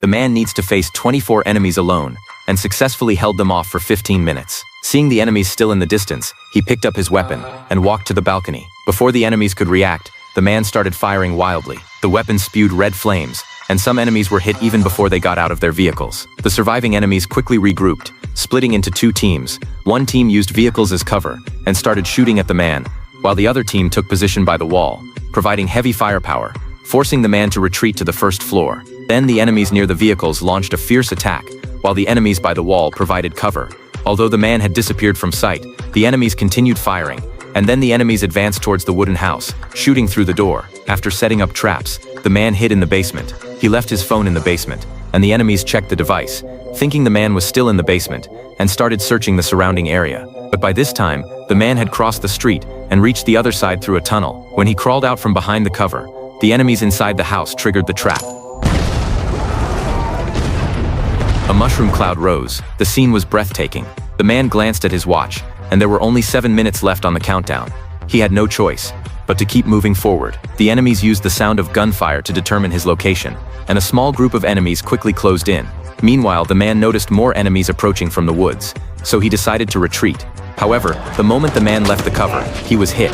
The man needs to face 24 enemies alone, and successfully held them off for 15 minutes. Seeing the enemies still in the distance, he picked up his weapon and walked to the balcony. Before the enemies could react, the man started firing wildly. The weapon spewed red flames, and some enemies were hit even before they got out of their vehicles. The surviving enemies quickly regrouped, splitting into two teams. One team used vehicles as cover and started shooting at the man, while the other team took position by the wall, providing heavy firepower, forcing the man to retreat to the first floor. Then the enemies near the vehicles launched a fierce attack, while the enemies by the wall provided cover. Although the man had disappeared from sight, the enemies continued firing, and then the enemies advanced towards the wooden house, shooting through the door. After setting up traps, the man hid in the basement. He left his phone in the basement, and the enemies checked the device, thinking the man was still in the basement, and started searching the surrounding area. But by this time, the man had crossed the street and reached the other side through a tunnel. When he crawled out from behind the cover, the enemies inside the house triggered the trap. A mushroom cloud rose. The scene was breathtaking. The man glanced at his watch, and there were only 7 minutes left on the countdown. He had no choice but to keep moving forward. The enemies used the sound of gunfire to determine his location, and a small group of enemies quickly closed in. Meanwhile, the man noticed more enemies approaching from the woods, so he decided to retreat. However, the moment the man left the cover, he was hit.